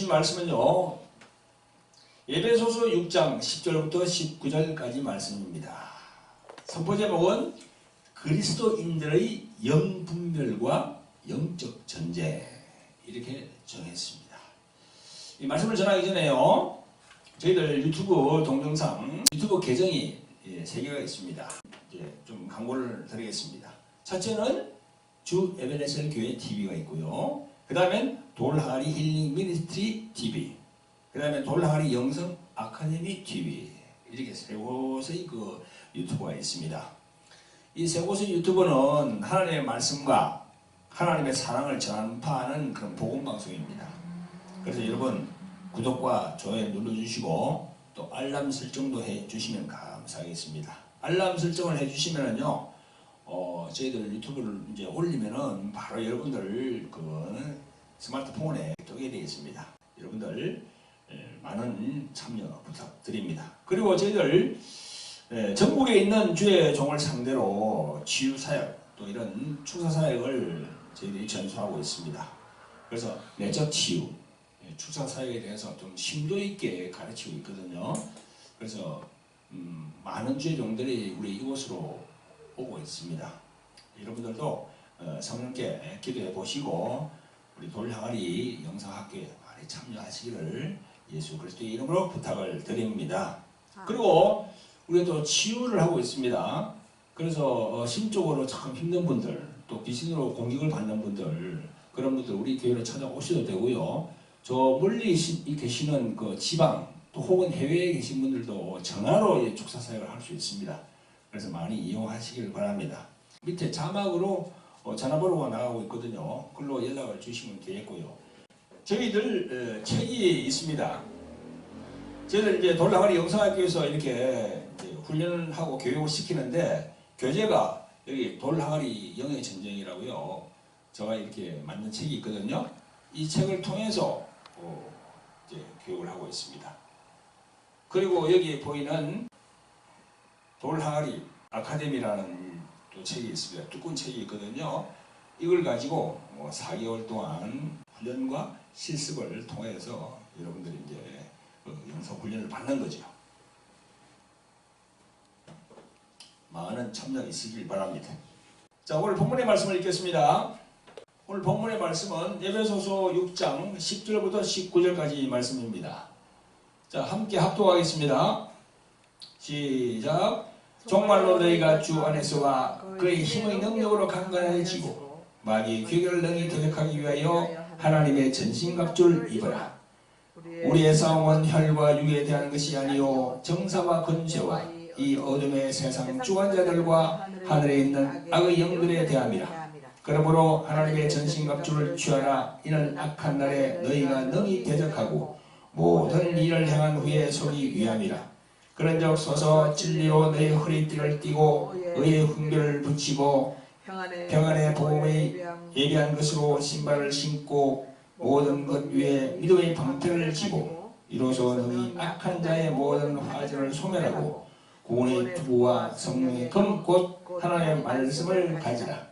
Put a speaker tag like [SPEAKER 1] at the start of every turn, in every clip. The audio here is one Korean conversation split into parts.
[SPEAKER 1] 주신 말씀은요. 에베소서 6장 10절부터 19절까지 말씀입니다. 선포 제목은 그리스도인들의 영분별과 영적 전쟁 이렇게 정했습니다. 이 말씀을 전하기 전에요. 저희들 유튜브 동영상 유튜브 계정이 3개가 있습니다. 이제 좀 광고를 드리겠습니다. 첫째는 주 에베네셀 교회 TV가 있고요. 그 다음엔 돌하리 힐링 미니스트리 TV, 그 다음에 돌하리 영성 아카데미 TV 이렇게 세 곳의 그 유튜브가 있습니다. 이 세 곳의 유튜브는 하나님의 말씀과 하나님의 사랑을 전파하는 그런 복음 방송입니다. 그래서 여러분 구독과 좋아요 눌러주시고 또 알람 설정도 해주시면 감사하겠습니다. 알람 설정을 해주시면은요, 저희들 유튜브를 이제 올리면은 바로 여러분들 그 스마트폰에 뜨게 되어 있습니다. 여러분들 많은 참여 부탁드립니다. 그리고 저희들 전국에 있는 주의 종을 상대로 치유사역 또 이런 축사사역을 저희들이 전수하고 있습니다. 그래서 내적 치유, 축사사역에 대해서 좀 심도 있게 가르치고 있거든요. 그래서 많은 주의 종들이 우리 이곳으로 오고 있습니다. 여러분들도 성령께 기도해 보시고 우리 돌항아리 영성학교에 많이 참여하시기를 예수 그리스도의 이름으로 부탁을 드립니다. 그리고 우리가 또 치유를 하고 있습니다. 그래서 심적으로 참 힘든 분들, 또 귀신으로 공격을 받는 분들, 그런 분들 우리 교회로 찾아오셔도 되고요. 저 멀리 계시는 그 지방 또 혹은 해외에 계신 분들도 전화로 축사사역을 할 수 있습니다. 그래서 많이 이용하시길 바랍니다. 밑에 자막으로 전화번호가 나가고 있거든요. 그걸로 연락을 주시면 되겠고요. 저희들 책이 있습니다. 저희들 이제 돌항아리 영성학교에서 이렇게 훈련을 하고 교육을 시키는데 교재가 여기 돌항아리 영의 전쟁이라고요. 제가 이렇게 만든 책이 있거든요. 이 책을 통해서 이제 교육을 하고 있습니다. 그리고 여기 보이는 돌항아리 아카데미라는 또 책이 있습니다. 두꺼운 책이 있거든요. 이걸 가지고 4개월 동안 훈련과 실습을 통해서 여러분들이 이제 영성 훈련을 받는 거죠. 많은 참여 있으길 바랍니다. 자, 오늘 본문의 말씀을 읽겠습니다. 오늘 본문의 말씀은 에베소서 6장 10절부터 19절까지 말씀입니다. 자, 함께 합독하겠습니다. 시작. 정말로 너희가 주 안에서와 그의 힘의 능력으로 강건해지고 마귀의 괴결을 능히 대적하기 위하여 하나님의 전신갑주를 입어라. 우리의 싸움은 혈과 육에 대한 것이 아니요 정사와 권세와 이 어둠의 세상 주관자들과 하늘에 있는 악의 영들에 대함이라. 그러므로 하나님의 전신갑주를 취하라. 이는 악한 날에 너희가 능히 대적하고 모든 일을 행한 후에 서기 위함이라. 그런즉 서서 진리로 너희 허리띠를 띠고 의의 훈계를 붙이고 평안의 복음의 예비한 것으로 신발을 신고 모든 것 위에 믿음의 방패를 쥐고 이로써 너희 악한 자의 모든 화전을 소멸하고 구원의 투구와 성령의 금 곧 하나님의 말씀을 가지라.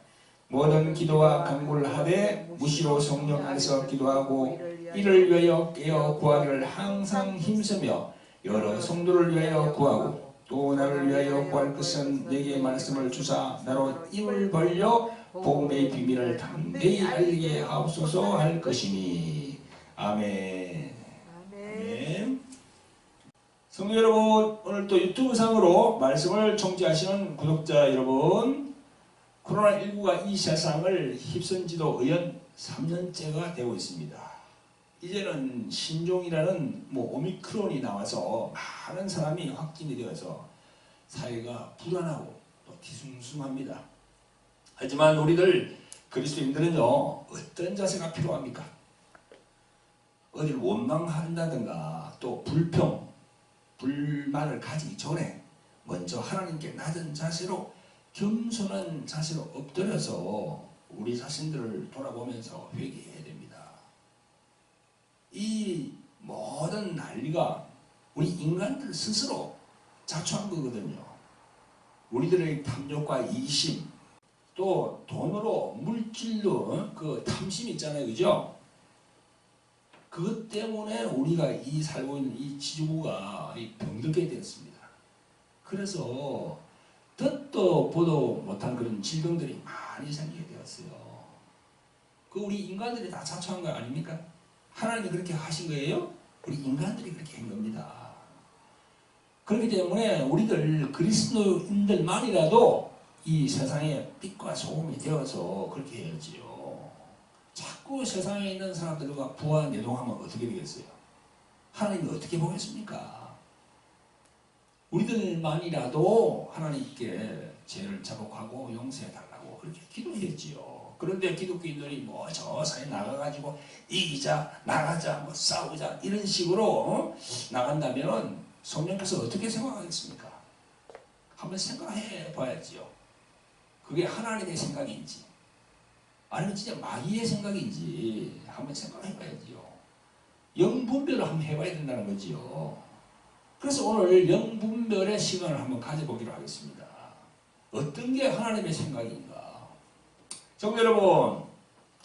[SPEAKER 1] 모든 기도와 간구를 하되 무시로 성령 안에서 기도하고 이를 위하여 깨어 구하기를 항상 힘쓰며 여러 성도를 위하여 구하고 또 나를 위하여 구할 것은 내게 말씀을 주사 나로 입을 벌려 복음의 비밀을 담대히 알리게 하옵소서 할 것이니. 아멘. 아멘. 성도 여러분, 오늘 또 유튜브 상으로 말씀을 청취하시는 구독자 여러분, 코로나19가 이 세상을 휩쓴 지도 의연 3년째가 되고 있습니다. 이제는 신종이라는 오미크론이 나와서 많은 사람이 확진이 되어서 사회가 불안하고 또 뒤숭숭합니다. 하지만 우리들 그리스도인들은요, 어떤 자세가 필요합니까? 어딜 원망한다든가 또 불평, 불만을 가지기 전에 먼저 하나님께 낮은 자세로 겸손한 자세로 엎드려서 우리 자신들을 돌아보면서 회개해야 됩니다. 이 모든 난리가 우리 인간들 스스로 자초한 거거든요. 우리들의 탐욕과 이기심, 또 돈으로 물질로 그 탐심 있잖아요, 그죠? 그것 때문에 우리가 이 살고 있는 이 지구가 병들게 되었습니다. 그래서 듣도 보도 못한 그런 질병들이 많이 생기게 되었어요. 그 우리 인간들이 다 자초한 거 아닙니까? 하나님이 그렇게 하신 거예요? 우리 인간들이 그렇게 한 겁니다. 그렇기 때문에 우리들 그리스도인들만이라도 이 세상에 빛과 소금이 되어서 그렇게 해야지요. 자꾸 세상에 있는 사람들과 부와 내동하면 어떻게 되겠어요? 하나님이 어떻게 보겠습니까? 우리들만이라도 하나님께 죄를 자복하고 용서해달라고 그렇게 기도했지요. 그런데 기독교인들이 뭐 저 사이에 나가가지고 이기자, 나가자, 뭐 싸우자 이런 식으로 나간다면 성령께서 어떻게 생각하겠습니까? 한번 생각해 봐야지요. 그게 하나님의 생각인지 아니면 진짜 마귀의 생각인지 한번 생각해 봐야지요. 영분별을 한번 해봐야 된다는 거지요. 그래서 오늘 영분별의 시간을 한번 가져보기로 하겠습니다. 어떤 게 하나님의 생각인가? 성도 여러분,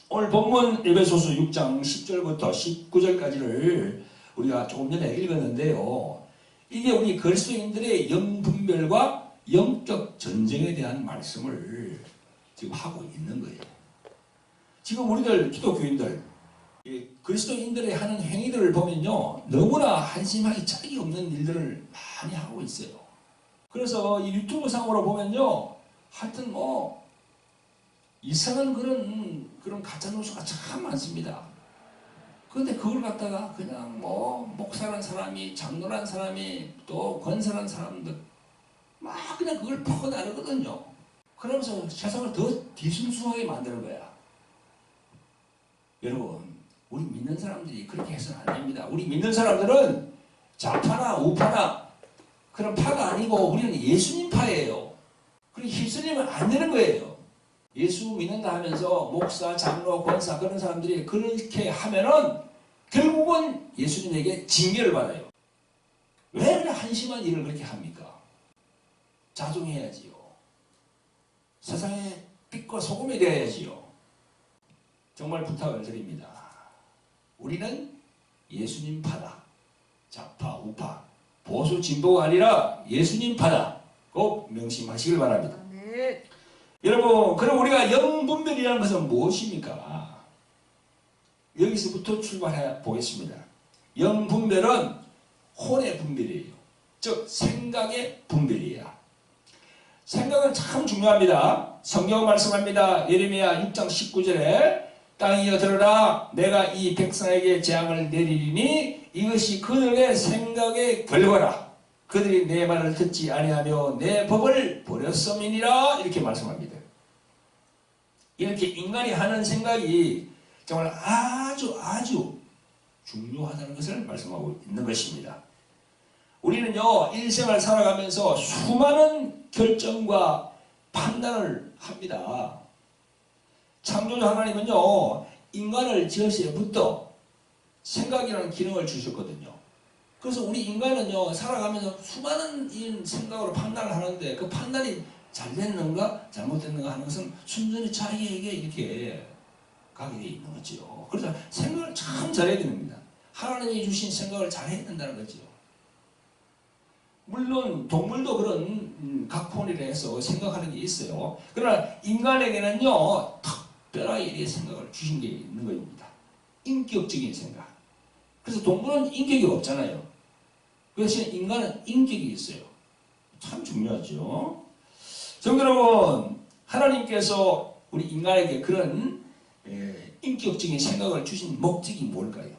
[SPEAKER 1] 오늘 본문 에베소서 6장 10절부터 19절까지를 우리가 조금 전에 읽었는데요. 이게 우리 그리스도인들의 영분별과 영적 전쟁에 대한 말씀을 지금 하고 있는 거예요. 지금 우리들 기독교인들 그리스도인들의 하는 행위들을 보면요, 너무나 한심하기 짝이 없는 일들을 많이 하고 있어요. 그래서 이 유튜브 상으로 보면요, 하여튼 뭐 이상한 그런 가짜 뉴스가 참 많습니다. 그런데 그걸 갖다가 그냥 뭐 목사란 사람이, 장로란 사람이, 또 권사란 사람들 막 그냥 그걸 퍼고 나르거든요. 그러면서 세상을 더 뒤숭숭하게 만드는 거야. 여러분, 우리 믿는 사람들이 그렇게 해서는 안 됩니다. 우리 믿는 사람들은 좌파나 우파나 그런 파가 아니고 우리는 예수님 파예요. 그렇게 휩쓸리면 안 되는 거예요. 예수 믿는다 하면서 목사, 장로, 권사 그런 사람들이 그렇게 하면은 결국은 예수님에게 징계를 받아요. 왜 그렇게 한심한 일을 그렇게 합니까? 자중해야지요. 세상에 빛과 소금이 되어야지요. 정말 부탁을 드립니다. 우리는 예수님 파다. 좌파, 우파, 보수, 진보가 아니라 예수님 파다. 꼭 명심하시길 바랍니다. 네. 여러분, 그럼 우리가 영분별이라는 것은 무엇입니까? 여기서부터 출발해 보겠습니다. 영분별은 혼의 분별이에요. 즉 생각의 분별이에요. 생각은 참 중요합니다. 성경은 말씀합니다. 예레미야 6장 19절에 땅이여 들으라, 내가 이 백성에게 재앙을 내리리니 이것이 그들의 생각의 결과라. 그들이 내 말을 듣지 아니하며 내 법을 버렸음이니라. 이렇게 말씀합니다. 이렇게 인간이 하는 생각이 정말 아주 중요하다는 것을 말씀하고 있는 것입니다. 우리는요, 일생을 살아가면서 수많은 결정과 판단을 합니다. 창조주 하나님은요, 인간을 지었을 때부터 생각이라는 기능을 주셨거든요. 그래서 우리 인간은요, 살아가면서 수많은 생각으로 판단을 하는데 그 판단이 잘 됐는가 잘못됐는가 하는 것은 순전히 자기에게 이렇게 가게 되어 있는 거죠. 그래서 생각을 참 잘해야 됩니다. 하나님이 주신 생각을 잘해야 된다는 거죠. 물론 동물도 그런 각본이라 해서 생각하는 게 있어요. 그러나 인간에게는요, 특별하게 생각을 주신 게 있는 겁니다. 인격적인 생각. 그래서 동물은 인격이 없잖아요. 그래서 인간은 인격이 있어요. 참 중요하죠. 성도 여러분, 하나님께서 우리 인간에게 그런 인격적인 생각을 주신 목적이 뭘까요?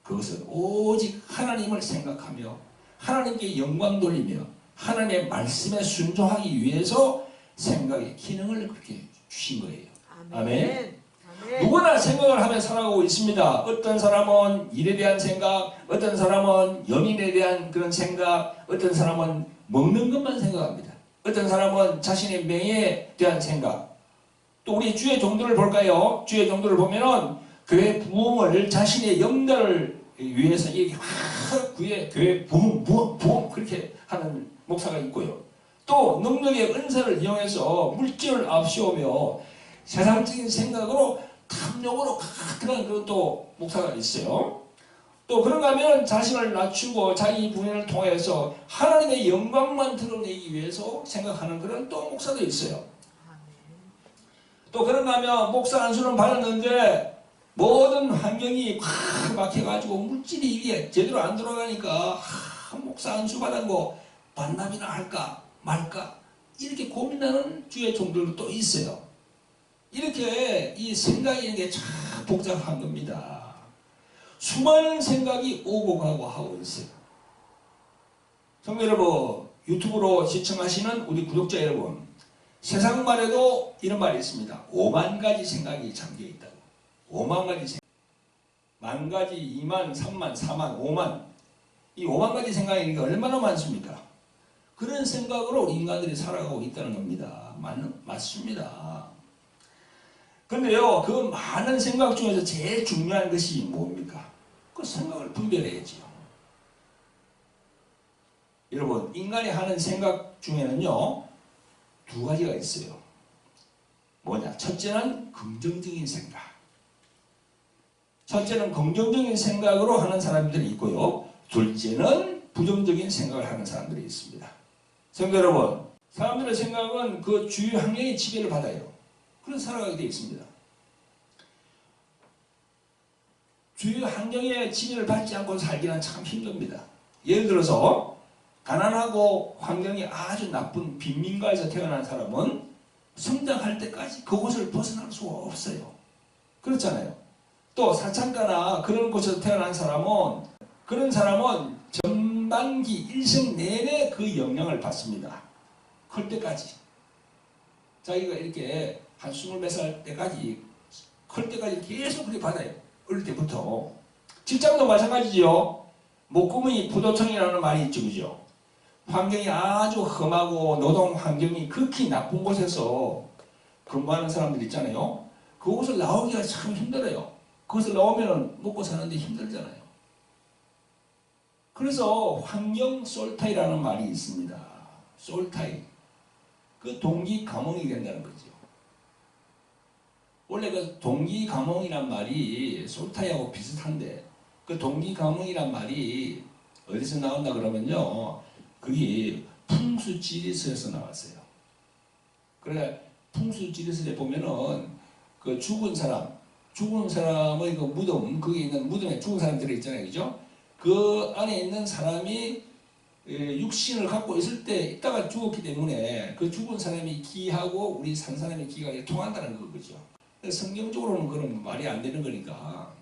[SPEAKER 1] 그것은 오직 하나님을 생각하며 하나님께 영광 돌리며 하나님의 말씀에 순종하기 위해서 생각의 기능을 그렇게 주신 거예요. 아멘. 아멘. 누구나 생각을 하며 살아가고 있습니다. 어떤 사람은 일에 대한 생각, 어떤 사람은 연인에 대한 그런 생각, 어떤 사람은 먹는 것만 생각합니다. 어떤 사람은 자신의 명예에 대한 생각. 또 우리 주의 종들을 볼까요? 주의 종들을 보면은 교회 부흥을 자신의 영달을 위해서 이렇게 교회 부흥 그렇게 하는 목사가 있고요. 또 능력의 은사를 이용해서 물질을 앞세우며 세상적인 생각으로 탐욕으로 가득한 그런 또 목사가 있어요. 또 그런가 하면 자신을 낮추고 자기 분야를 통해서 하나님의 영광만 드러내기 위해서 생각하는 그런 또 목사도 있어요. 또 그런가 하면 목사 안수는 받았는데 모든 환경이 확 막혀가지고 물질이 이게 제대로 안 돌아가니까 목사 안수 받은 거 반납이나 할까 말까 이렇게 고민하는 주의 종들도 또 있어요. 이렇게 이 생각이라는 게 참 복잡한 겁니다. 수많은 생각이 오고 가고 하고 있어요. 성도 여러분, 유튜브로 시청하시는 우리 구독자 여러분, 세상만 해도 이런 말이 있습니다. 5만 가지 생각이 잠겨 있다고. 5만 가지 생각. 만 가지, 2만, 3만, 4만, 5만. 이 5만 가지 생각이 얼마나 많습니까? 그런 생각으로 인간들이 살아가고 있다는 겁니다. 맞습니다. 그런데요, 그 많은 생각 중에서 제일 중요한 것이 뭡니까? 그 생각을 분별해야지요. 여러분, 인간이 하는 생각 중에는요, 두 가지가 있어요. 뭐냐? 첫째는 긍정적인 생각. 첫째는 긍정적인 생각으로 하는 사람들이 있고요. 둘째는 부정적인 생각을 하는 사람들이 있습니다. 성도 여러분, 사람들의 생각은 그 주위 환경의 지배를 받아요. 그런 살아가게 되어 있습니다. 주위 환경의 지배를 받지 않고 살기는 참 힘듭니다. 예를 들어서 가난하고 환경이 아주 나쁜 빈민가에서 태어난 사람은 성장할 때까지 그곳을 벗어날 수가 없어요. 그렇잖아요. 또 사창가나 그런 곳에서 태어난 사람은 그런 사람은 전반기 일생 내내 그 영향을 받습니다. 클 때까지. 자기가 이렇게 한 20몇 살 때까지 클 때까지 계속 그렇게 받아요. 어릴 때부터. 직장도 마찬가지죠. 목구멍이 부도청이라는 말이 있죠. 그죠? 환경이 아주 험하고 노동 환경이 극히 나쁜 곳에서 근무하는 사람들 있잖아요. 그곳을 나오기가 참 힘들어요. 그것을 나오면 먹고 사는데 힘들잖아요. 그래서 환경 솔타이라는 말이 있습니다. 솔타이. 그 동기 감흥이 된다는 거죠. 원래 그 동기 감흥이란 말이 솔타이하고 비슷한데 그 동기 감흥이란 말이 어디서 나온다 그러면요. 그게 풍수지리서에서 나왔어요. 그래 풍수지리서에 보면은 그 죽은 사람의 그 무덤, 거기 있는 무덤에 죽은 사람 들어있잖아요. 그죠? 그 안에 있는 사람이 육신을 갖고 있을 때 있다가 죽었기 때문에 그 죽은 사람이 기하고 우리 산 사람의 기가 통한다는 거죠. 성경적으로는 그런 말이 안 되는 거니까.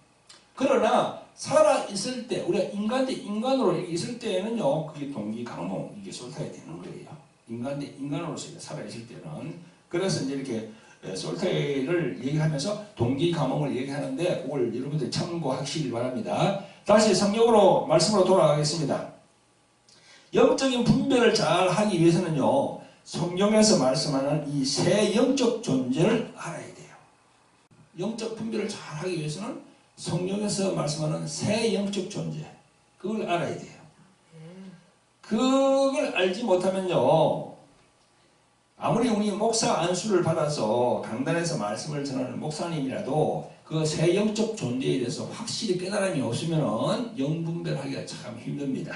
[SPEAKER 1] 그러나 살아있을 때 우리가 인간으로 있을 때는요. 그게 동기 강몽 이게 솔타이 되는 거예요. 인간으로서 살아있을 때는. 그래서 이제 이렇게 솔타이를 얘기하면서 동기 감흥을 얘기하는데 그걸 여러분들 참고하시길 바랍니다. 다시 성경으로 말씀으로 돌아가겠습니다. 영적인 분별을 잘 하기 위해서는요. 성경에서 말씀하는 이 세 영적 존재를 알아야 돼요. 영적 분별을 잘 하기 위해서는 성경에서 말씀하는 세 영적 존재 그걸 알아야 돼요. 그걸 알지 못하면요. 아무리 우리 목사 안수를 받아서 강단에서 말씀을 전하는 목사님이라도 그 세 영적 존재에 대해서 확실히 깨달음이 없으면 영분별하기가 참 힘듭니다.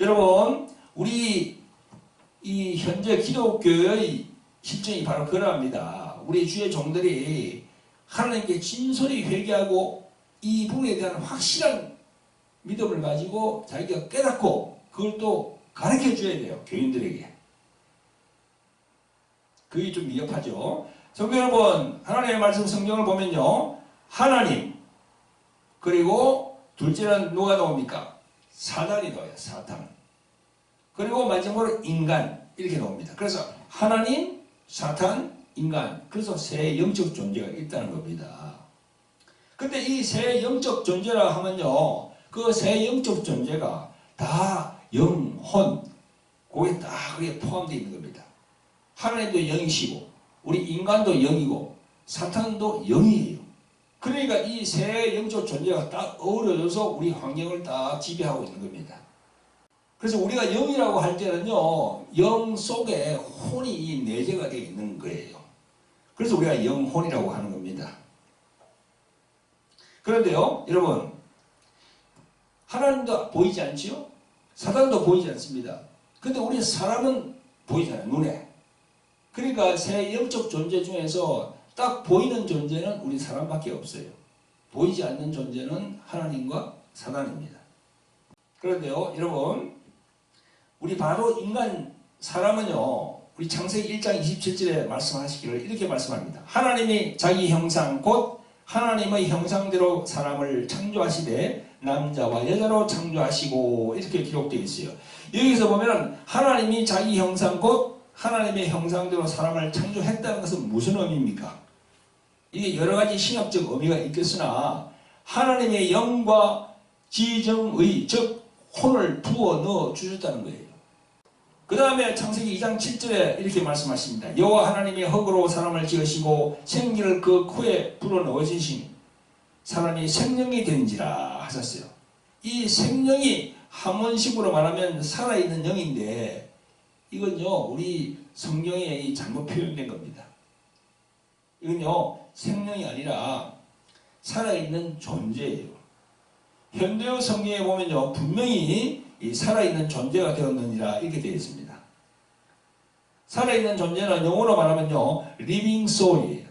[SPEAKER 1] 여러분, 우리 이 현재 기독교의 실정이 바로 그러합니다. 우리 주의 종들이 하나님께 진솔히 회개하고 이 부분에 대한 확실한 믿음을 가지고 자기가 깨닫고 그걸 또 가르쳐 줘야 돼요. 교인들에게. 그게 좀 위협하죠. 성도 여러분, 하나님의 말씀 성경을 보면요. 하나님, 그리고 둘째는 누가 나옵니까? 사단이 나와요. 사탄. 그리고 마지막으로 인간 이렇게 나옵니다. 그래서 하나님, 사탄, 인간. 그래서 세 영적 존재가 있다는 겁니다. 근데 이 세 영적 존재라 하면요. 그 세 영적 존재가 다 영혼, 그게 다 그게 포함되어 있는 겁니다. 하나님도 영이시고 우리 인간도 영이고 사탄도 영이에요. 그러니까 이 세 영적 존재가 딱 어우러져서 우리 환경을 딱 지배하고 있는 겁니다. 그래서 우리가 영이라고 할 때는요. 영 속에 혼이 내재가 되어 있는 거예요. 그래서 우리가 영혼이라고 하는 겁니다. 그런데요. 여러분 하나님도 보이지 않지요? 사단도 보이지 않습니다. 근데 우리 사람은 보이잖아요. 눈에. 그러니까 새 영적 존재 중에서 딱 보이는 존재는 우리 사람밖에 없어요. 보이지 않는 존재는 하나님과 사단입니다. 그런데요, 여러분, 우리 바로 인간 사람은요, 우리 창세기 1장 27절에 말씀하시기를 이렇게 말씀합니다. 하나님이 자기 형상 곧 하나님의 형상대로 사람을 창조하시되 남자와 여자로 창조하시고 이렇게 기록되어 있어요. 여기서 보면 하나님이 자기 형상 곧 하나님의 형상대로 사람을 창조했다는 것은 무슨 의미입니까? 이게 여러 가지 신학적 의미가 있겠으나 하나님의 영과 지정의 즉 혼을 부어 넣어 주셨다는 거예요. 그 다음에 창세기 2장 7절에 이렇게 말씀하십니다. 여호와 하나님이 흙으로 사람을 지으시고 생기를 그 코에 불어넣으시니 사람이 생명이 된지라 하셨어요. 이 생명이 한문식으로 말하면 살아있는 영인데 이건요 우리 성경에 잘못 표현된 겁니다. 이건요 생명이 아니라 살아있는 존재예요. 현대어 성경에 보면요 분명히 이 살아있는 존재가 되었느니라 이렇게 되어 있습니다. 살아있는 존재는 영어로 말하면요 living soul이에요.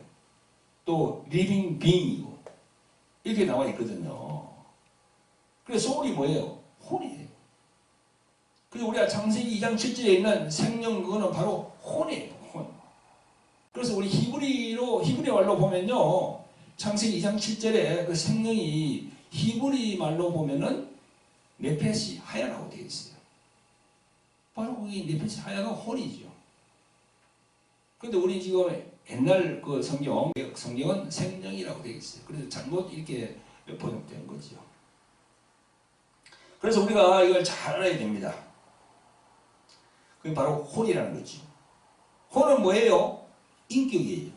[SPEAKER 1] 또 living being이고 이렇게 나와 있거든요. 그래서 soul이 뭐예요? 혼이에요. 그리고 우리가 창세기 2장 7절에 있는 생명 그거는 바로 혼이에요. 혼. 그래서 우리 히브리 말로 보면요 창세기 2장 7절에 그 생명이 히브리 말로 보면은 네페시 하야라고 되어 있어요. 바로 거기 네페시 하야가 혼이죠. 근데 우리 지금 옛날 그 성경은 생명이라고 되어 있어요. 그래서 잘못 이렇게 번역된 거죠. 그래서 우리가 이걸 잘 알아야 됩니다. 그게 바로 혼이라는 거죠. 혼은 뭐예요? 인격이에요.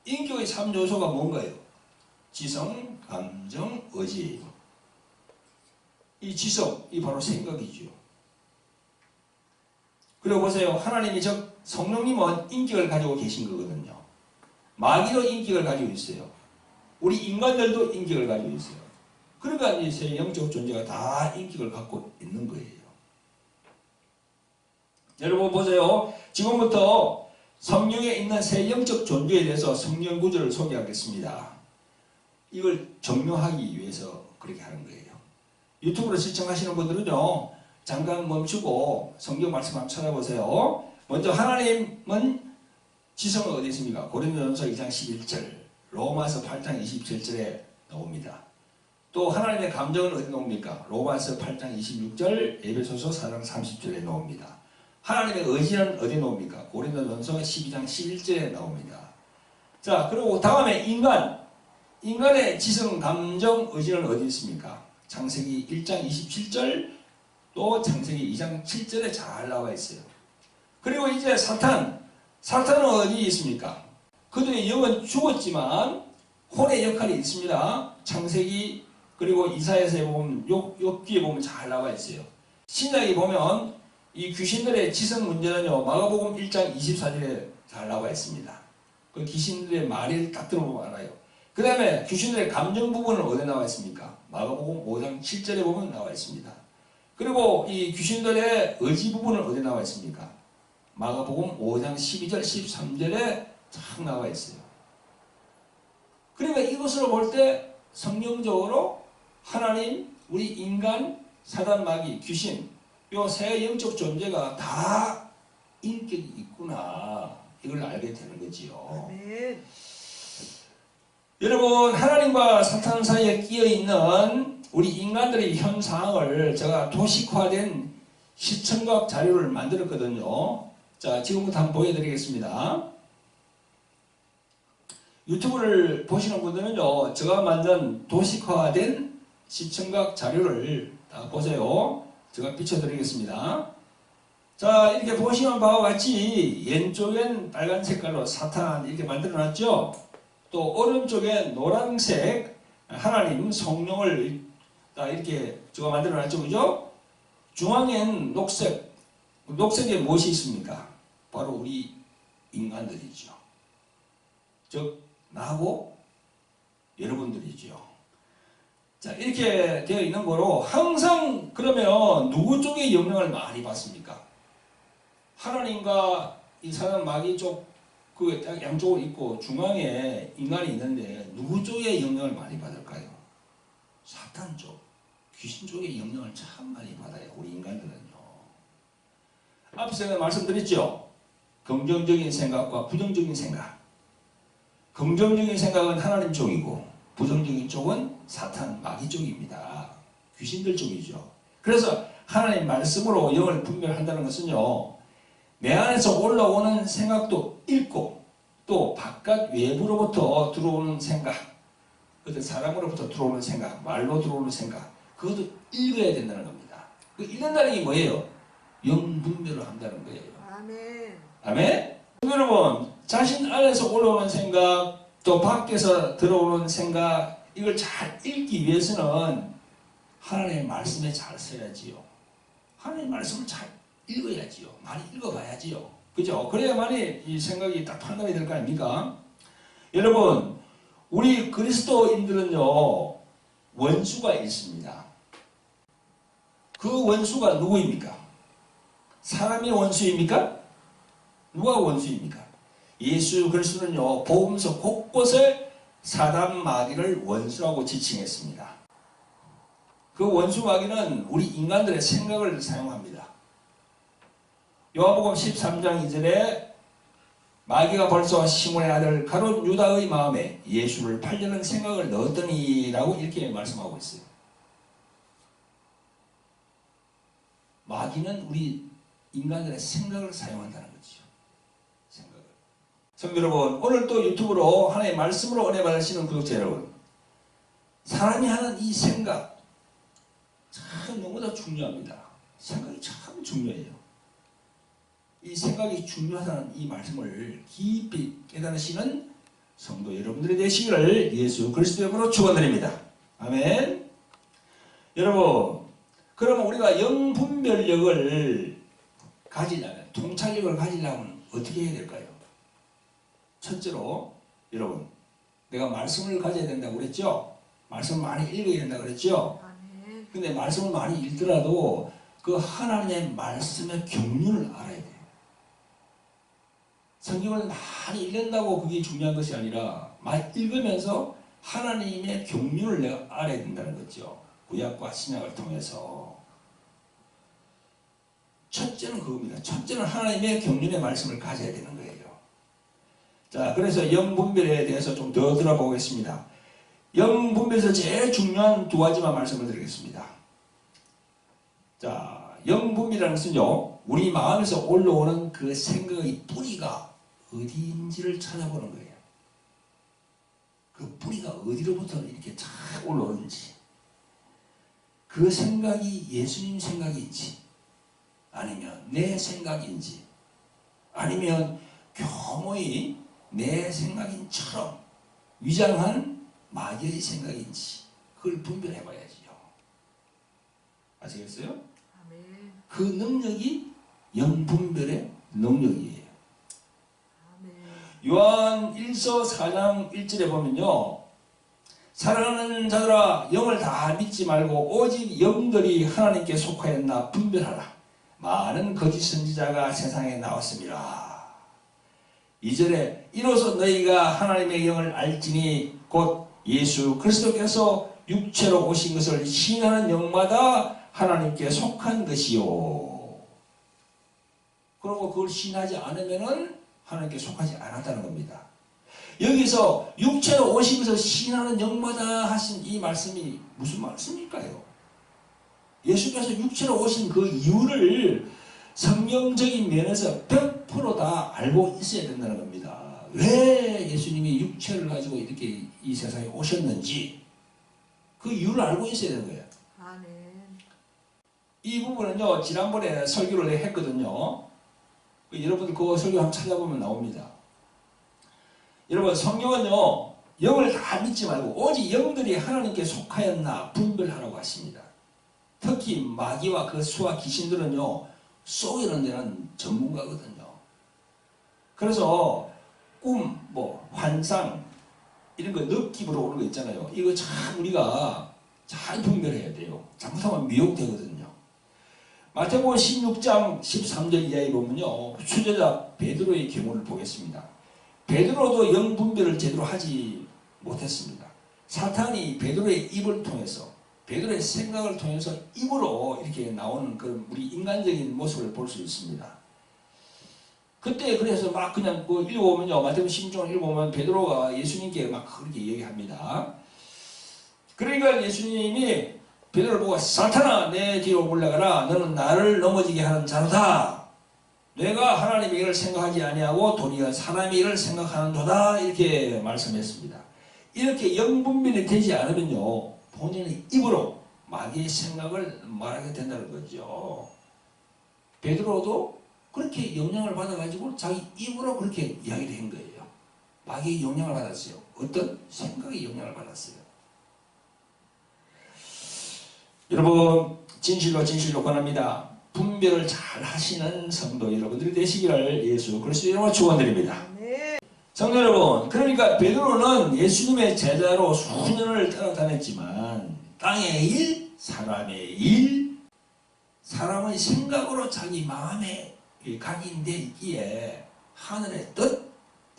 [SPEAKER 1] 인격의 3요소가 뭔가요? 지성, 감정, 의지예요. 이 지성, 이 바로 생각이죠. 그리고 보세요. 하나님이 즉 성령님은 인격을 가지고 계신 거거든요. 마귀도 인격을 가지고 있어요. 우리 인간들도 인격을 가지고 있어요. 그러니까 이 세 영적 존재가 다 인격을 갖고 있는 거예요. 여러분 보세요. 지금부터 성경에 있는 세 영적 존재에 대해서 성경 구절을 소개하겠습니다. 이걸 증명하기 위해서 그렇게 하는 거예요. 유튜브로 시청하시는 분들은요. 잠깐 멈추고 성경 말씀 한번 찾아보세요. 먼저 하나님은 지성은 어디 있습니까? 고린도전서 2장 11절, 로마서 8장 27절에 나옵니다. 또 하나님의 감정은 어디 나옵니까? 로마서 8장 26절, 에베소서 4장 30절에 나옵니다. 하나님의 의지는 어디 나옵니까? 고린도전서 12장 11절에 나옵니다. 자, 그리고 다음에 인간의 지성, 감정, 의지는 어디 있습니까? 창세기 1장 27절, 또 창세기 2장 7절에 잘 나와 있어요. 그리고 이제 사탄은 어디 있습니까? 그들의 영은 죽었지만 혼의 역할이 있습니다. 창세기 그리고 이사야서에 보면 욥기에 보면 잘 나와 있어요. 신약에 보면 이 귀신들의 지성 문제는요 마가복음 1장 24절에 잘 나와 있습니다. 그 귀신들의 말을 딱 들어보면 알아요. 그 다음에 귀신들의 감정 부분은 어디에 나와 있습니까? 마가복음 5장 7절에 보면 나와 있습니다. 그리고 이 귀신들의 의지 부분은 어디에 나와 있습니까? 마가복음 5장 12절 13절에 딱 나와 있어요. 그러니까 이것으로 볼 때 성경적으로 하나님, 우리 인간, 사단, 마귀, 귀신 요 세 영적 존재가 다 인격이 있구나 이걸 알게 되는 거지요. 아멘. 여러분 하나님과 사탄 사이에 끼어있는 우리 인간들의 현상을 제가 도식화된 시청각 자료를 만들었거든요. 자, 지금부터 한번 보여드리겠습니다. 유튜브를 보시는 분들은요, 제가 만든 도식화된 시청각 자료를 다 보세요. 제가 비춰드리겠습니다. 자, 이렇게 보시는 바와 같이 왼쪽엔 빨간 색깔로 사탄 이렇게 만들어놨죠. 또 오른쪽엔 노란색 하나님 성령을 이렇게 제가 만들어놨죠, 그죠? 중앙엔 녹색. 녹색에 무엇이 있습니까? 바로 우리 인간들이죠. 즉 나하고 여러분들이죠. 자, 이렇게 되어 있는 거로 항상 그러면 누구 쪽의 영향을 많이 받습니까? 하나님과 이 사단 마귀 쪽, 그 양쪽으로 있고 중앙에 인간이 있는데 누구 쪽의 영향을 많이 받을까요? 사탄 쪽, 귀신 쪽의 영향을 참 많이 받아요. 우리 인간들은요. 앞서 제가 말씀드렸죠. 긍정적인 생각과 부정적인 생각. 긍정적인 생각은 하나님 쪽이고 부정적인 쪽은 사탄, 마귀 쪽입니다. 귀신들 쪽이죠. 그래서 하나님 말씀으로 영을 분별한다는 것은요. 내 안에서 올라오는 생각도 읽고 또 바깥 외부로부터 들어오는 생각, 어떤 사람으로부터 들어오는 생각, 말로 들어오는 생각, 그것도 읽어야 된다는 겁니다. 그 읽는다는 게 뭐예요? 영 분별을 한다는 거예요.
[SPEAKER 2] 아멘.
[SPEAKER 1] 아멘? 여러분, 자신 안에서 올라오는 생각, 또 밖에서 들어오는 생각, 이걸 잘 읽기 위해서는 하나님의 말씀에 잘 써야지요. 하나님의 말씀을 잘 읽어야지요. 많이 읽어봐야지요. 그죠? 그래야만이 이 생각이 딱 판단이 될 거 아닙니까? 여러분, 우리 그리스도인들은요, 원수가 있습니다. 그 원수가 누구입니까? 사람이 원수입니까? 누가 원수입니까? 예수 그리스도는요, 복음서 곳곳에 사단 마귀를 원수라고 지칭했습니다. 그 원수 마귀는 우리 인간들의 생각을 사용합니다. 요한복음 13장 2절에 마귀가 벌써 시몬의 아들 가룟 유다의 마음에 예수를 팔려는 생각을 넣었더니 라고 이렇게 말씀하고 있어요. 마귀는 우리 인간들의 생각을 사용한다는 거죠. 생각을. 성도 여러분, 오늘 또 유튜브로 하나님의 말씀으로 은혜 받으시는 구독자 여러분, 사람이 하는 이 생각 참 너무나 중요합니다. 생각이 참 중요해요. 이 생각이 중요하다는 이 말씀을 깊이 깨달으시는 성도 여러분들이 되시기를 예수 그리스도의 이름으로 축원드립니다. 아멘. 여러분, 그러면 우리가 영분별력을 가지려면, 통찰력을 가지려면 어떻게 해야 될까요? 첫째로, 여러분, 내가 말씀을 가져야 된다고 그랬죠? 말씀을 많이 읽어야 된다고 그랬죠? 근데 말씀을 많이 읽더라도 그 하나님의 말씀의 경륜을 알아야 돼요. 성경을 많이 읽는다고 그게 중요한 것이 아니라 많이 읽으면서 하나님의 경륜을 내가 알아야 된다는 거죠. 구약과 신약을 통해서. 첫째는 그겁니다. 첫째는 하나님의 경륜의 말씀을 가져야 되는 거예요. 자, 그래서 영분별에 대해서 좀 더 들어보겠습니다. 영분별에서 제일 중요한 두 가지만 말씀을 드리겠습니다. 자, 영분별이라는 것은요, 우리 마음에서 올라오는 그 생각의 뿌리가 어디인지를 찾아보는 거예요. 그 뿌리가 어디로부터 이렇게 쫙 올라오는지, 그 생각이 예수님 생각인지, 아니면 내 생각인지, 아니면 교모의 내 생각인처럼 위장한 마귀의 생각인지, 그걸 분별해 봐야지요. 아시겠어요?
[SPEAKER 2] 아멘.
[SPEAKER 1] 그 능력이 영분별의 능력이에요. 요한 1서 4장 1절에 보면요, 사랑하는 자들아 영을 다 믿지 말고 오직 영들이 하나님께 속하였나 분별하라. 많은 거짓 선지자가 세상에 나왔습니다. 2절에 이로써 너희가 하나님의 영을 알지니 곧 예수 그리스도께서 육체로 오신 것을 시인하는 영마다 하나님께 속한 것이요. 그리고 그걸 시인하지 않으면은 하나님께 속하지 않았다는 겁니다. 여기서 육체로 오시면서 시인하는 영마다 하신 이 말씀이 무슨 말씀일까요? 예수께서 육체로 오신 그 이유를 성경적인 면에서 100% 다 알고 있어야 된다는 겁니다. 왜 예수님이 육체를 가지고 이렇게 이 세상에 오셨는지 그 이유를 알고 있어야 되는 거예요.
[SPEAKER 2] 아멘.
[SPEAKER 1] 이 부분은요, 지난번에 설교를 했거든요. 여러분들 그 설교 한번 찾아보면 나옵니다. 여러분, 성경은요, 영을 다 믿지 말고 오직 영들이 하나님께 속하였나 분별하라고 하십니다. 특히 마귀와 그 수와 귀신들은요, 속이는 데는 전문가거든요. 그래서 꿈, 환상 이런 거 느낌으로 오는 거 있잖아요. 이거 참 우리가 잘 분별해야 돼요. 잘못하면 미혹되거든요. 마태복음 16장 13절 이하에 보면요, 수제자 베드로의 경우를 보겠습니다. 베드로도 영 분별을 제대로 하지 못했습니다. 사탄이 베드로의 입을 통해서, 베드로의 생각을 통해서 입으로 이렇게 나오는 그런 우리 인간적인 모습을 볼 수 있습니다. 그때 그래서 막 그냥 뭐 읽어보면요, 마태복음 16장을 읽어보면 베드로가 예수님께 막 그렇게 얘기합니다. 그러니까 예수님이 베드로를 보고 사탄아 내 뒤로 물러가라. 너는 나를 넘어지게 하는 자로다. 내가 하나님의 일을 생각하지 아니하고 도리어 사람의 일을 생각하는도다. 이렇게 말씀했습니다. 이렇게 영분별이 되지 않으면요, 본인의 입으로 마귀의 생각을 말하게 된다는 거죠. 베드로도 그렇게 영향을 받아가지고 자기 입으로 그렇게 이야기를 한 거예요. 마귀의 영향을 받았어요. 어떤 생각의 영향을 받았어요. 여러분, 진실로 권합니다. 분별을 잘 하시는 성도 여러분들이 되시기를 예수 그리스도의 이름으로 축원드립니다. 성도 여러분, 그러니까 베드로는 예수님의 제자로 수년을 따라다녔지만 땅의 일, 사람의 일, 사람의 생각으로 자기 마음에 각인되어 있기에 하늘의 뜻,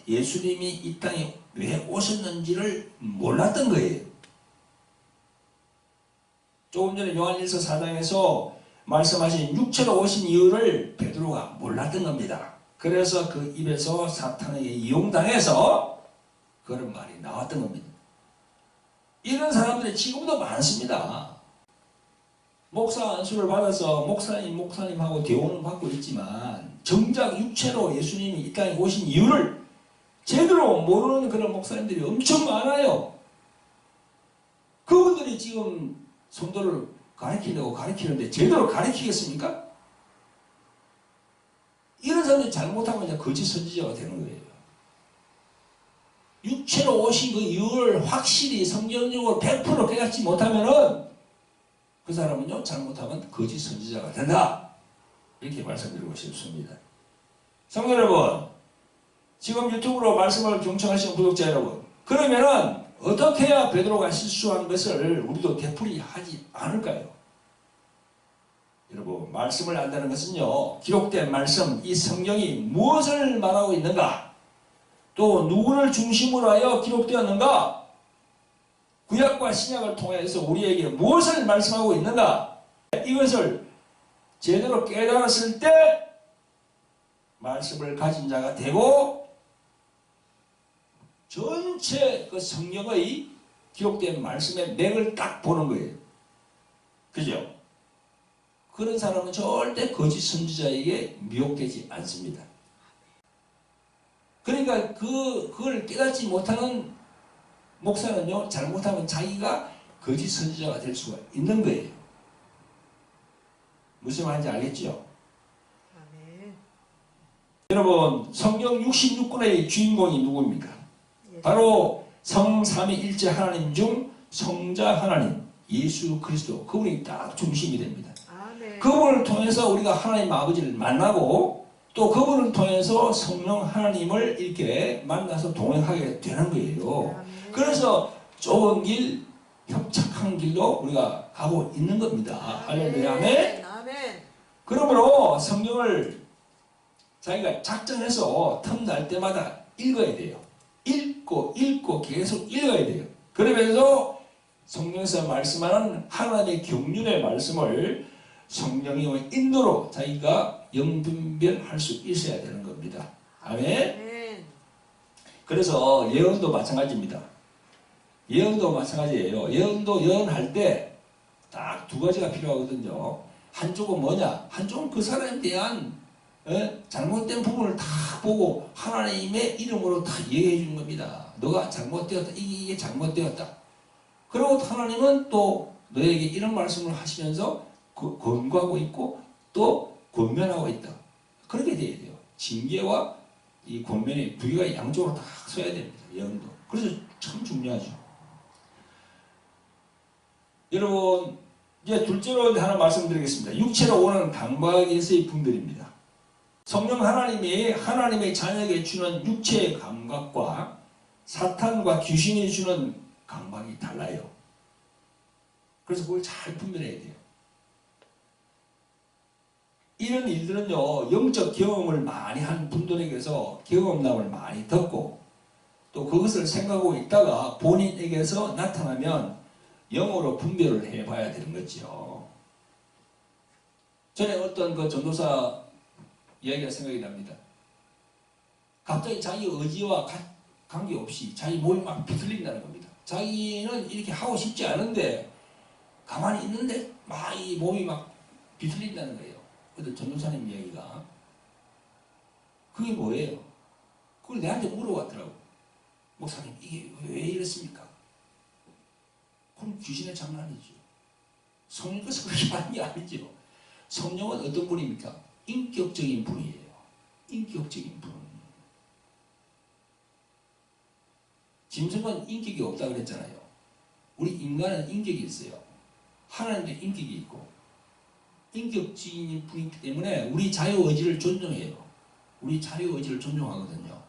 [SPEAKER 1] 예수님이 이 땅에 왜 오셨는지를 몰랐던 거예요. 조금 전에 요한일서 4장에서 말씀하신 육체로 오신 이유를 베드로가 몰랐던 겁니다. 그래서 그 입에서 사탄에게 이용당해서 그런 말이 나왔던 겁니다. 이런 사람들이 지금도 많습니다. 목사 안수를 받아서 목사님하고 대우는 받고 있지만 정작 육체로 예수님이 이 땅에 오신 이유를 제대로 모르는 그런 목사님들이 엄청 많아요. 그분들이 지금 성도를 가르치려고 가르치는데 제대로 가르치겠습니까? 이런 사람들이 잘못하면 이제 거짓 선지자가 되는 거예요. 육체로 오신 그 이유를 확실히 성경적으로 100% 깨닫지 못하면은 그 사람은요, 잘못하면 거짓 선지자가 된다. 이렇게 말씀드리고 싶습니다. 성도 여러분, 지금 유튜브로 말씀을 경청하시는 구독자 여러분, 그러면은 어떻게 해야 베드로가 실수한 것을 우리도 되풀이하지 않을까요? 여러분, 말씀을 안다는 것은요, 기록된 말씀, 이 성경이 무엇을 말하고 있는가, 또 누구를 중심으로 하여 기록되었는가, 구약과 신약을 통해서 우리에게 무엇을 말씀하고 있는가, 이것을 제대로 깨달았을 때 말씀을 가진 자가 되고 전체 그 성경의 기록된 말씀의 맥을 딱 보는 거예요. 그죠? 그런 사람은 절대 거짓 선지자에게 미혹되지 않습니다. 그러니까 그걸 깨닫지 못하는 목사는요, 잘못하면 자기가 거짓 선지자가 될 수가 있는 거예요. 무슨 말인지 알겠죠? 아멘. 여러분, 성경 66권의 주인공이 누구입니까? 바로 성삼위일체 하나님 중 성자 하나님 예수 그리스도, 그분이 딱 중심이 됩니다. 아멘. 그분을 통해서 우리가 하나님 아버지를 만나고 또 그분을 통해서 성령 하나님을 이렇게 만나서 동행하게 되는 거예요. 아멘. 그래서 좋은 길, 협착한 길로 우리가 가고 있는 겁니다. 할렐루야. 아멘. 아멘. 그러므로 성경을 자기가 작정해서 틈날 때마다 읽어야 돼요. 읽고 계속 읽어야 돼요. 그러면서 성경에서 말씀하는 하나님의 경륜의 말씀을 성령의 인도로 자기가 영분별할 수 있어야 되는 겁니다. 아멘. 그래서 예언도 마찬가지입니다. 예언도 마찬가지예요. 예언도 예언할 때 딱 두 가지가 필요하거든요. 한쪽은 뭐냐? 한쪽은 그 사람에 대한 잘못된 부분을 다 보고 하나님의 이름으로 다 얘기해 주는 겁니다. 너가 잘못되었다. 이게 잘못되었다. 그리고 하나님은 또 너에게 이런 말씀을 하시면서 권고하고 있고 또 권면하고 있다. 그렇게 돼야 돼요. 징계와 이 권면의 두 개가 양쪽으로 다 서야 됩니다. 예언도. 그래서 참 중요하죠. 여러분, 이제 둘째로 하나 말씀드리겠습니다. 육체로 오는 감각에서의 분별입니다. 성령 하나님이 하나님의 자녀에게 주는 육체의 감각과 사탄과 귀신이 주는 감각이 달라요. 그래서 그걸 잘 분별해야 돼요. 이런 일들은요, 영적 경험을 많이 한 분들에게서 경험담을 많이 듣고 또 그것을 생각하고 있다가 본인에게서 나타나면 영어로 분별을 해봐야 되는 거죠. 전에 어떤 그 전도사 이야기가 생각이 납니다. 갑자기 자기 의지와 관계없이 자기 몸이 막 비틀린다는 겁니다. 자기는 이렇게 하고 싶지 않은데 가만히 있는데 막 이 몸이 막 비틀린다는 거예요. 어떤 전도사님 이야기가. 그게 뭐예요? 그걸 내한테 물어봤더라고. 목사님, 이게 왜 이렇습니까? 그럼 귀신의 장난이죠. 성령께서 그렇게 하는 게 아니죠. 성령은 어떤 분입니까? 인격적인 분이에요. 인격적인 분. 짐승은 인격이 없다고 그랬잖아요. 우리 인간은 인격이 있어요. 하나님도 인격이 있고 인격적인 분이기 때문에 우리 자유의지를 존중해요. 우리 자유의지를 존중하거든요.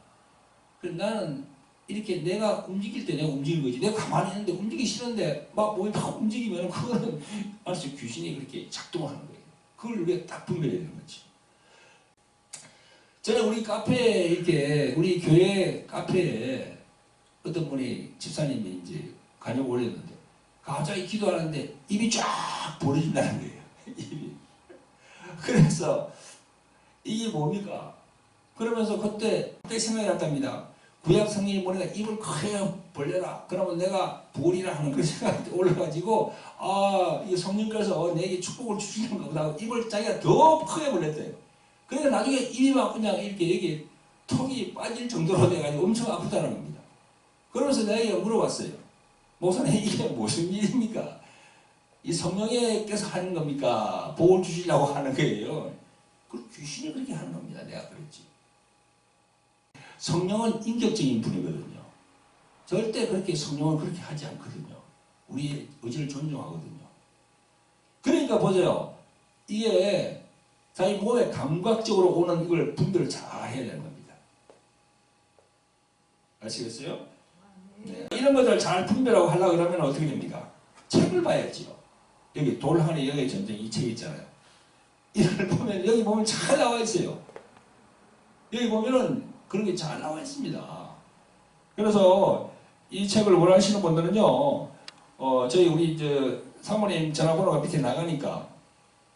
[SPEAKER 1] 그래서 나는 이렇게 내가 움직일 때 내가 움직일 거지. 내가 가만히 있는데 움직이기 싫은데 막 몸이 막 움직이면 그거는 알수 귀신이 그렇게 작동하는 거예요. 그걸 우리가 딱 분별해야 되는 거지. 저는 우리 카페에 이렇게 우리 교회 카페에 어떤 분이 집사님이 이제 간욕을 올렸는데 갑자기 기도하는데 입이 쫙 벌어진다는 거예요. 입이. 그래서 이게 뭡니까? 그러면서 그때 생각이 났답니다. 구약 성경이 보니까 입을 크게 벌려라. 그러면 내가 부으리라 하는 그 생각이 올라가지고 이게 성령께서 내게 축복을 주시는 것보다 입을 자기가 더 크게 벌렸대요. 그러니까 나중에 입이 막 그냥 이렇게 여기 턱이 빠질 정도로 돼가지고 엄청 아프다는 겁니다. 그러면서 내가 물어봤어요. 목사님 이게 무슨 일입니까? 이 성령께서 하는 겁니까? 복을 주시려고 하는 거예요. 그 귀신이 그렇게 하는 겁니다. 내가 그랬지. 성령은 인격적인 분이거든요. 절대 그렇게 성령은 그렇게 하지 않거든요. 우리의 의지를 존중하거든요. 그러니까 보세요. 이게 자기 몸에 감각적으로 오는 이걸 분별을 잘 해야 되는 겁니다. 아시겠어요? 네. 이런 것들을 잘 분별하고 하려고 그러면 어떻게 됩니까? 책을 봐야지요. 여기 돌 하늘의 영의 전쟁 이 책 있잖아요. 이걸 보면 여기 보면 잘 나와 있어요. 여기 보면은 그런 게 잘 나와 있습니다. 그래서 이 책을 원하시는 분들은요, 저희 우리 사모님 전화번호가 밑에 나가니까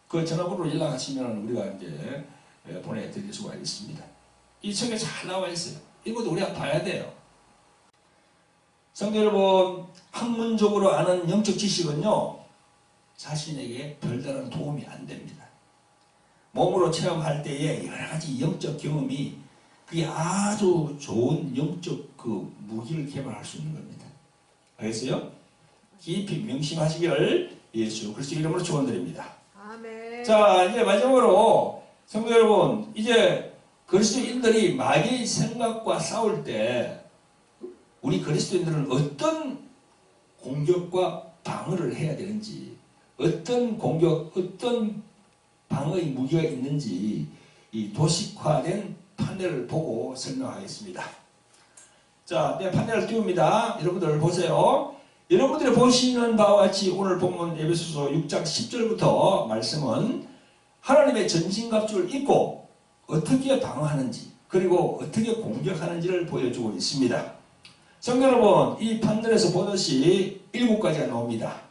[SPEAKER 1] 그 전화번호로 연락하시면 우리가 이제 보내드릴 수가 있습니다. 이 책에 잘 나와 있어요. 이것도 우리가 봐야 돼요. 성도 여러분, 학문적으로 아는 영적 지식은요, 자신에게 별다른 도움이 안 됩니다. 몸으로 체험할 때에 여러 가지 영적 경험이 그게 아주 좋은 영적 그 무기를 개발할 수 있는 겁니다. 알겠어요? 깊이 명심하시기를 예수 그리스도 이름으로 축원드립니다.
[SPEAKER 2] 아멘.
[SPEAKER 1] 자, 이제 마지막으로 성도 여러분, 이제 그리스도인들이 마귀의 생각과 싸울 때 우리 그리스도인들은 어떤 공격과 방어를 해야 되는지, 어떤 공격, 어떤 방어의 무기가 있는지 이 도식화된 판넬을 보고 설명하겠습니다. 자, 내 판넬을 띄웁니다. 여러분들 보세요. 여러분들이 보시는 바와 같이 오늘 본문 에베소서 6장 10절부터 말씀은 하나님의 전신갑주를 입고 어떻게 방어하는지 그리고 어떻게 공격하는지를 보여주고 있습니다. 성도 여러분, 이 판넬에서 보듯이 7가지가 나옵니다.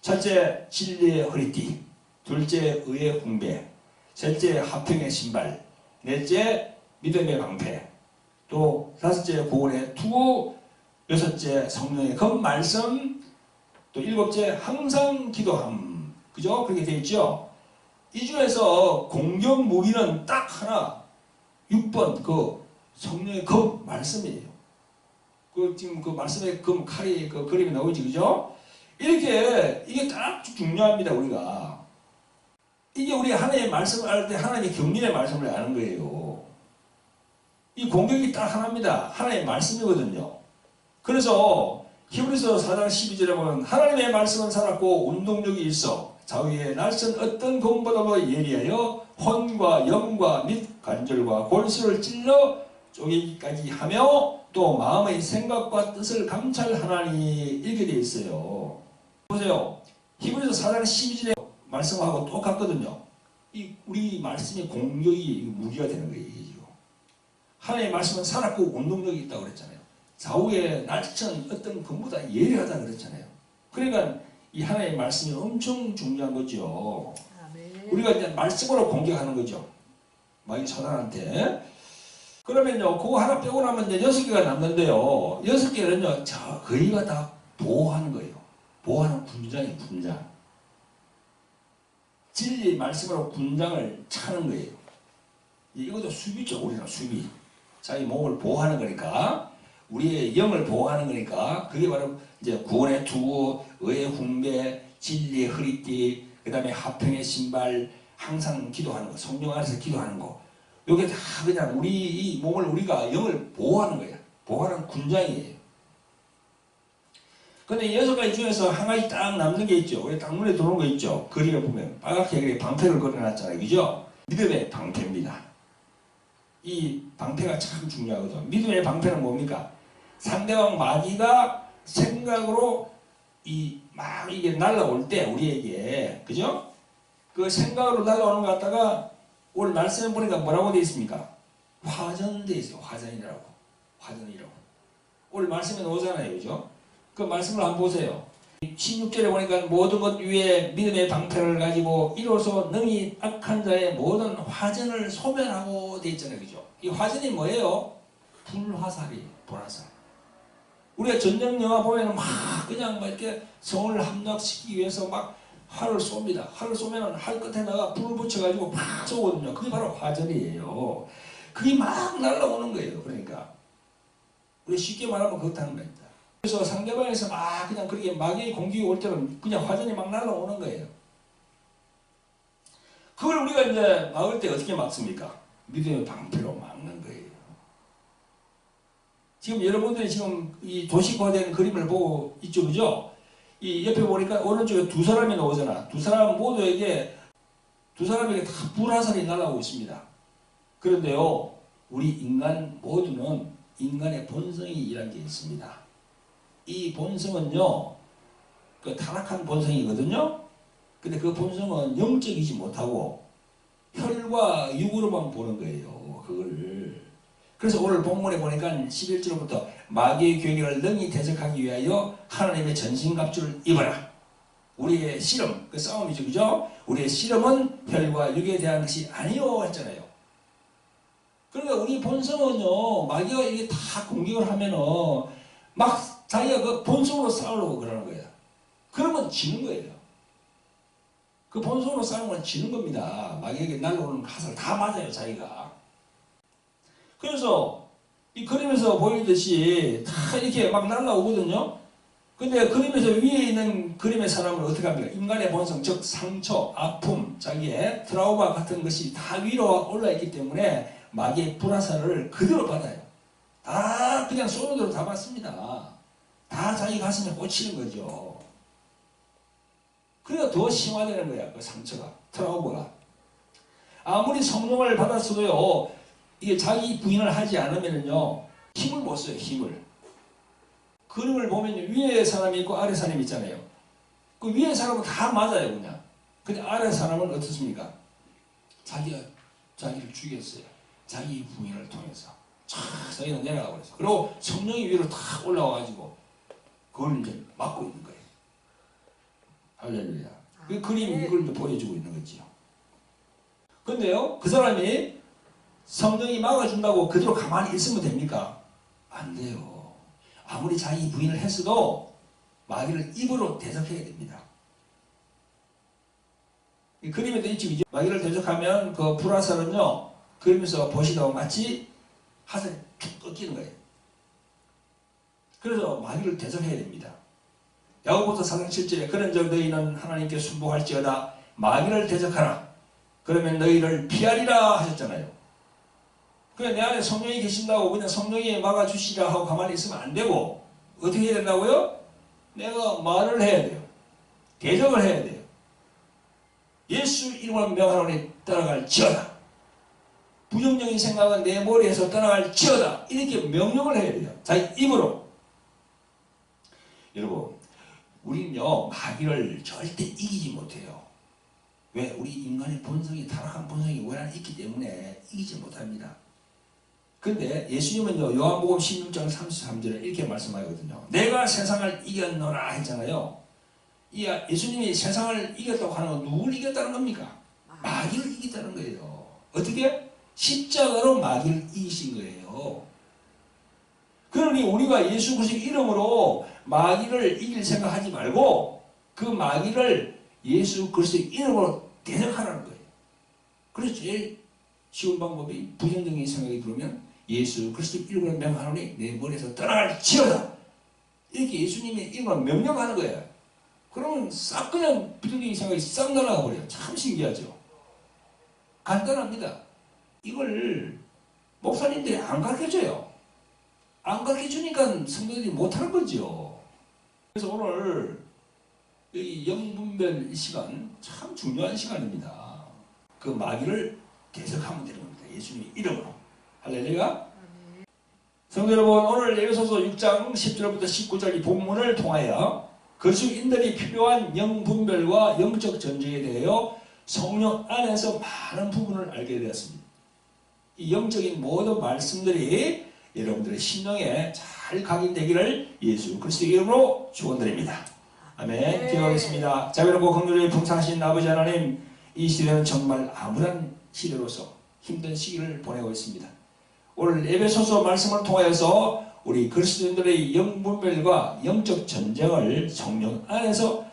[SPEAKER 1] 첫째, 진리의 허리띠. 둘째, 의의 훈배. 셋째, 화평의 신발. 넷째, 믿음의 방패. 또 다섯째, 구원의 투구. 여섯째, 성령의 검 말씀. 또 일곱째, 항상 기도함. 그죠? 그렇게 되어 있죠? 이 중에서 공격 무기는 딱 하나, 6번 그 성령의 검 말씀이에요. 지금 그 말씀의 검 칼이 그 그림이 나오지, 그죠? 이게 딱 중요합니다, 우리가. 이게 우리 하나님의 말씀을 알 때 하나님의 경륜의 말씀을 아는 거예요. 이 공격이 딱 하나입니다. 하나님의 말씀이거든요. 그래서 히브리서 4장 12절에 보면 하나님의 말씀은 살았고 운동력이 있어 자위의 날선 어떤 검보다도 예리하여 혼과 영과 및 관절과 골수를 찔러 쪼개기까지 하며 또 마음의 생각과 뜻을 감찰하나니 이렇게 되어 있어요. 보세요. 히브리서 4장 12절에 말씀하고 똑같거든요. 우리 말씀의 공격이 무기가 되는 거예요. 하나님의 말씀은 살았고 운동력이 있다고 그랬잖아요. 좌우의 날선 어떤 것보다 예리하다 그랬잖아요. 그러니까 이 하나님의 말씀이 엄청 중요한 거죠. 아멘. 우리가 이제 말씀으로 공격하는 거죠. 마귀 사단한테. 그러면요, 그거 하나 빼고 나면 이제 6개가 남는데요. 6개는요, 거의가 다 보호하는 거예요. 보호하는 군장이에요, 군장. 진리 말씀으로 군장을 차는 거예요. 이것도 수비죠, 우리는 수비. 자기 몸을 보호하는 거니까, 우리의 영을 보호하는 거니까, 그게 바로 이제 구원의 투구, 의의 훈배, 진리의 허리띠, 그 다음에 화평의 신발, 항상 기도하는 거, 성령 안에서 기도하는 거. 이게 다 그냥 우리 이 몸을 우리가 영을 보호하는 거예요. 보호하는 군장이에요. 근데 이 6가지 중에서 한 가지 딱 남는 게 있죠. 우리 딱 눈에 들어오는 거 있죠. 그림에 보면 빨갛게 방패를 그려놨잖아요. 그죠? 믿음의 방패입니다. 이 방패가 참 중요하거든요. 믿음의 방패는 뭡니까? 상대방 마귀가 생각으로 막 이게 날라올 때 우리에게, 그죠? 그 생각으로 날라오는 것 같다가 오늘 말씀에 보니까 뭐라고 되어 있습니까? 화전되어 있어요. 화전이라고. 화전이라고. 오늘 말씀에 나오잖아요. 그죠? 그 말씀을 한번 보세요. 16절에 보니까 모든 것 위에 믿음의 방패를 가지고 이로써 능히 악한 자의 모든 화전을 소멸하고 되어 있잖아요. 그죠? 이 화전이 뭐예요? 불화살이에요. 불화살. 우리가 전쟁 영화 보면 막 그냥 막 이렇게 성을 함락시키기 위해서 막 활을 쏩니다. 활을 쏘면 활 끝에다가 불을 붙여가지고 막 쏘거든요. 그게 바로 화전이에요. 그게 막 날아오는 거예요. 그러니까 우리 쉽게 말하면 그렇다는 겁니다. 그래서 상대방에서 막 그냥 그렇게 마귀의 공격이 올 때는 그냥 화전이 막 날아오는 거예요. 그걸 우리가 이제 막을 때 어떻게 막습니까? 믿음의 방패로 막는 거예요. 지금 여러분들이 지금 이 도식화된 그림을 보고 있죠, 그죠? 이 옆에 보니까 오른쪽에 두 사람이 나오잖아. 두 사람에게 다 불화살이 날아오고 있습니다. 그런데요, 우리 인간 모두는 인간의 본성이라는 게 있습니다. 이 본성은요, 그 타락한 본성이거든요. 근데 그 본성은 영적이지 못하고 혈과 육으로만 보는 거예요. 그걸. 그래서 오늘 본문에 보니까 11절부터 마귀의 괴계를 능히 대적하기 위하여 하나님의 전신갑주를 입어라. 우리의 씨름, 그 싸움이죠. 그죠? 우리의 씨름은 혈과 육에 대한 것이 아니요 했잖아요. 그러니까 우리 본성은요, 마귀가 이게 다 공격을 하면은 막 자기가 그 본성으로 싸우려고 그러는 거예요. 그러면 지는 거예요. 그 본성으로 싸우면 지는 겁니다. 마귀에게 날아오는 화살 다 맞아요, 자기가. 그래서 이 그림에서 보이듯이 다 이렇게 막 날아오거든요. 근데 그림에서 위에 있는 그림의 사람은 어떻게 합니까? 인간의 본성, 즉 상처, 아픔, 자기의 트라우마 같은 것이 다 위로 올라있기 때문에 마귀의 불화살을 그대로 받아요. 다 그냥 쏘는 대로 다 받습니다. 다 자기 가슴에 꽂히는 거죠. 그러니까 더 심화되는 거야, 그 상처가, 트라우마가. 아무리 성령을 받았어도요, 이게 자기 부인을 하지 않으면요, 힘을 못 써요, 힘을. 그림을 보면 위에 사람이 있고 아래 사람이 있잖아요. 그 위에 사람은 다 맞아요, 그냥. 근데 아래 사람은 어떻습니까? 자기가 자기를 죽였어요. 자기 부인을 통해서. 자기는 내려가고 있어. 그리고 성령이 위로 탁 올라와가지고, 그걸 이제 막고 있는 거예요. 할렐루야. 그 그림이 이걸 보여주고 있는 거지요. 근데요, 그 사람이 성령이 막아준다고 그대로 가만히 있으면 됩니까? 안 돼요. 아무리 자기 부인을 했어도 마귀를 입으로 대적해야 됩니다. 이 그림에도 있죠. 마귀를 대적하면 그 불화살은요, 그림에서 보시다가 마치 화살이 툭 꺾이는 거예요. 그래서 마귀를 대적해야 됩니다. 야고보서 4장 7절에 그런즉 너희는 하나님께 순복할지어다 마귀를 대적하라. 그러면 너희를 피하리라 하셨잖아요. 그냥 내 안에 성령이 계신다고 그냥 성령이 막아주시라 하고 가만히 있으면 안 되고 어떻게 해야 된다고요? 내가 말을 해야 돼요. 대적을 해야 돼요. 예수 이름으로 명하노니 떠나갈지어다. 부정적인 생각은 내 머리에서 떠나갈지어다. 이렇게 명령을 해야 돼요. 자기 입으로. 여러분, 우리는요 마귀를 절대 이기지 못해요. 왜? 우리 인간의 본성이 타락한 본성이 원한에 있기 때문에 이기지 못합니다. 근데 예수님은요 요한복음 16장 33절에 이렇게 말씀하거든요. 내가 세상을 이겼노라 했잖아요. 예수님이 세상을 이겼다고 하는 건 누굴 이겼다는 겁니까? 마귀를 이겼다는 거예요. 어떻게? 십자가로 마귀를 이기신 거예요. 그러니 우리가 예수 그리스도의 이름으로 마귀를 이길 생각하지 말고 그 마귀를 예수 그리스도의 이름으로 대적하라는 거예요. 그래서 제일 쉬운 방법이 부정적인 생각이 들으면 예수 그리스도의 이름으로 명하노니 내 머리에서 떠나갈지어다. 이렇게 예수님의 이름으로 명령하는 거예요. 그러면 싹 그냥 부정적인 생각이 싹 날아가 버려요. 참 신기하죠. 간단합니다. 이걸 목사님들이 안 가르쳐줘요. 안 가르쳐주니까 성도들이 못하는 거죠. 그래서 오늘 이 영분별 시간 참 중요한 시간입니다. 그 마귀를 대적하면 되는 겁니다. 예수님의 이름으로. 할렐루야. 성도 여러분, 오늘 에베소서 6장 10절부터 19절 이 본문을 통하여 그리스도인들이 필요한 영분별과 영적 전쟁에 대하여 성령 안에서 많은 부분을 알게 되었습니다. 이 영적인 모든 말씀들이 여러분들의 심령에 잘 각인되기를 예수 그리스도의 이름으로 축원드립니다. 아멘. 기도하겠습니다. 자비롭고 긍휼히 풍성하신 아버지 하나님, 이 시대는 정말 암울한 시대로서 힘든 시기를 보내고 있습니다. 오늘 에베소서 말씀을 통하여서 우리 그리스도인들의 영분별과 영적 전쟁을 성령 안에서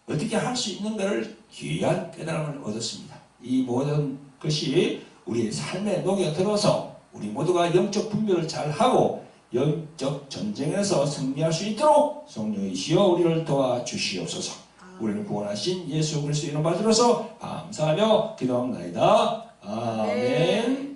[SPEAKER 1] 어떻게 할 수 있는가를 귀한 깨달음을 얻었습니다. 이 모든 것이 우리의 삶에 녹여들어서 우리 모두가 영적 분별을 잘하고 영적 전쟁에서 승리할 수 있도록 성령이시여 우리를 도와주시옵소서. 우리를 구원하신 예수 그리스도 이름 받들어서 감사하며 기도합니다. 아멘.